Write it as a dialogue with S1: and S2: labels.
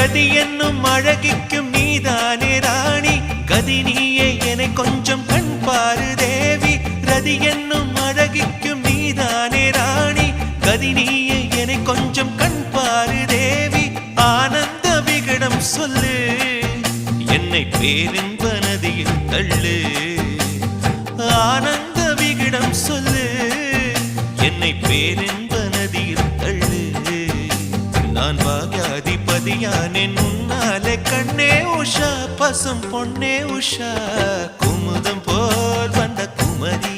S1: ரதி என்னும் அழகிக்கும் நீதானே ராணி கதி நீயே என்னை கொஞ்சம் கண் பாரு தேவி ரதி என்னும் அழகிக்கும் நீதானே ராணி கதி நீயே என்னை கொஞ்சம் கண் பாரு தேவி ஆனந்த விகடம் சொல்லு என்னை பேரின்ப நதியில் தள்ளு ஆனந்த விகடம் சொல்லு என்னை பேரின்ப நதியில் தள்ளு நான் பாக்யாதிபதியானேன் உன்னாலே கண்ணே உஷா பசும் பொன்னே உஷா குமுதம் போல் வந்த குமரி